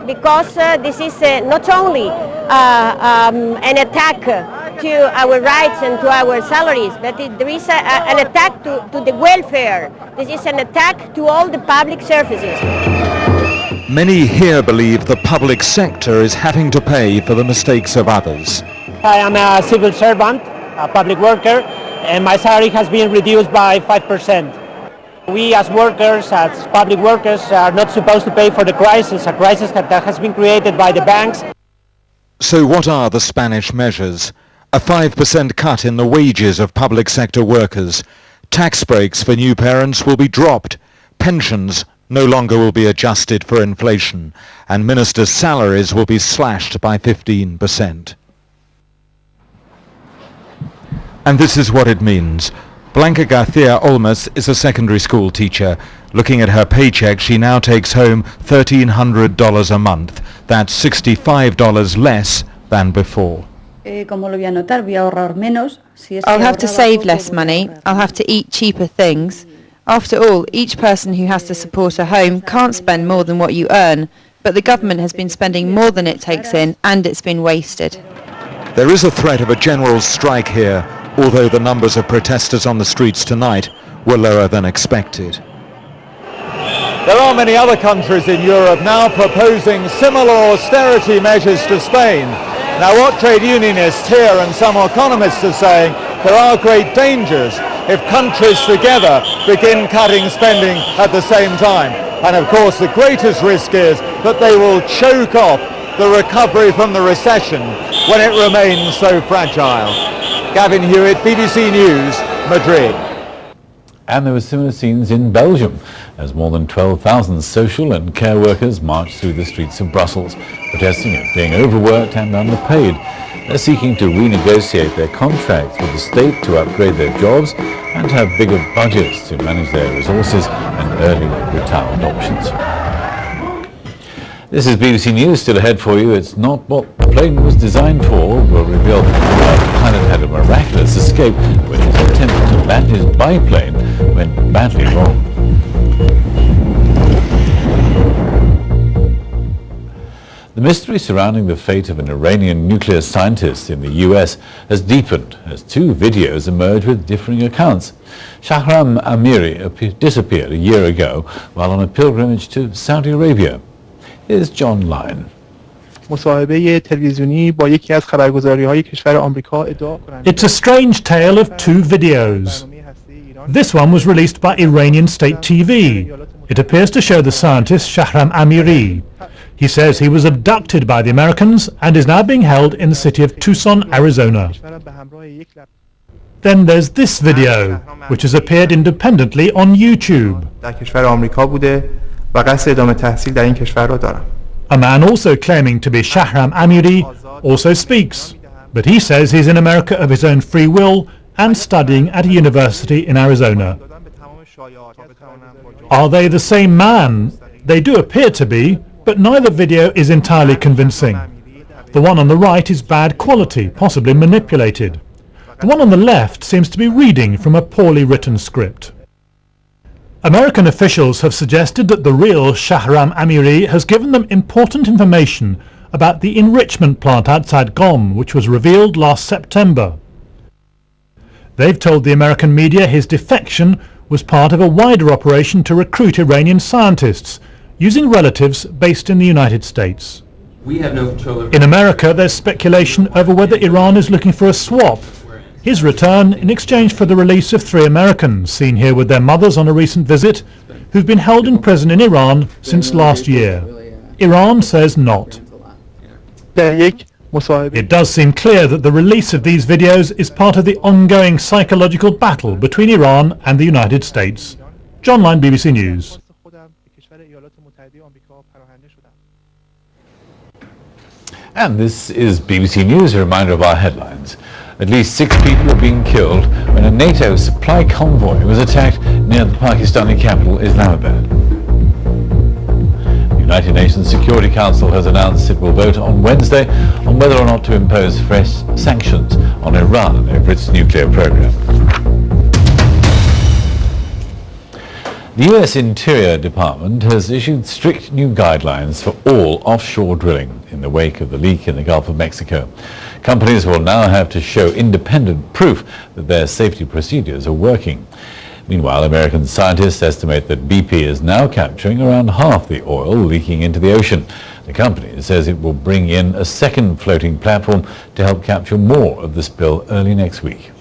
Because this is not only an attack to our rights and to our salaries, but there is an attack to the welfare. This is an attack to all the public services. Many here believe the public sector is having to pay for the mistakes of others. I am a civil servant, a public worker, and my salary has been reduced by 5%. We as workers, as public workers, are not supposed to pay for the crisis, a crisis that has been created by the banks. So what are the Spanish measures? A 5% cut in the wages of public sector workers. Tax breaks for new parents will be dropped. Pensions no longer will be adjusted for inflation. And ministers' salaries will be slashed by 15%. And this is what it means. Blanca Garcia Olmos is a secondary school teacher. Looking at her paycheck, she now takes home $1,300 a month. That's $65 less than before. I'll have to save less money. I'll have to eat cheaper things. After all, each person who has to support a home can't spend more than what you earn, but the government has been spending more than it takes in, and it's been wasted. There is a threat of a general strike here, although the numbers of protesters on the streets tonight were lower than expected. There are many other countries in Europe now proposing similar austerity measures to Spain. Now what trade unionists here and some economists are saying, there are great dangers if countries together begin cutting spending at the same time. And of course the greatest risk is that they will choke off the recovery from the recession when it remains so fragile. Gavin Hewitt, BBC News, Madrid. And there were similar scenes in Belgium as more than 12,000 social and care workers marched through the streets of Brussels, protesting at being overworked and underpaid. They're seeking to renegotiate their contracts with the state to upgrade their jobs and have bigger budgets to manage their resources and early retirement options. This is BBC News. Still ahead for you. It's not what the plane was designed for. We'll reveal why the pilot had a miraculous escape when his attempt to land his biplane went badly wrong. The mystery surrounding the fate of an Iranian nuclear scientist in the US has deepened as two videos emerge with differing accounts. Shahram Amiri disappeared a year ago while on a pilgrimage to Saudi Arabia. Here's John Lyon. It's a strange tale of two videos. This one was released by Iranian state TV. It appears to show the scientist Shahram Amiri. He says he was abducted by the Americans and is now being held in the city of Tucson, Arizona. Then there's this video, which has appeared independently on YouTube. A man also claiming to be Shahram Amiri also speaks, but he says he's in America of his own free will and studying at a university in Arizona. Are they the same man? They do appear to be, but neither video is entirely convincing. The one on the right is bad quality, possibly manipulated. The one on the left seems to be reading from a poorly written script. American officials have suggested that the real Shahram Amiri has given them important information about the enrichment plant outside Qom, which was revealed last September. They've told the American media his defection was part of a wider operation to recruit Iranian scientists, using relatives based in the United States. We have no control over. In America, there's speculation over whether Iran is looking for a swap. His return in exchange for the release of 3 Americans, seen here with their mothers on a recent visit, who've been held in prison in Iran since last year. Iran says not. It does seem clear that the release of these videos is part of the ongoing psychological battle between Iran and the United States. John Lyon, BBC News. And this is BBC News, a reminder of our headlines. At least 6 people are being killed when a NATO supply convoy was attacked near the Pakistani capital, Islamabad. The United Nations Security Council has announced it will vote on Wednesday on whether or not to impose fresh sanctions on Iran over its nuclear program. The US Interior Department has issued strict new guidelines for all offshore drilling in the wake of the leak in the Gulf of Mexico. Companies will now have to show independent proof that their safety procedures are working. Meanwhile, American scientists estimate that BP is now capturing around half the oil leaking into the ocean. The company says it will bring in a second floating platform to help capture more of the spill early next week.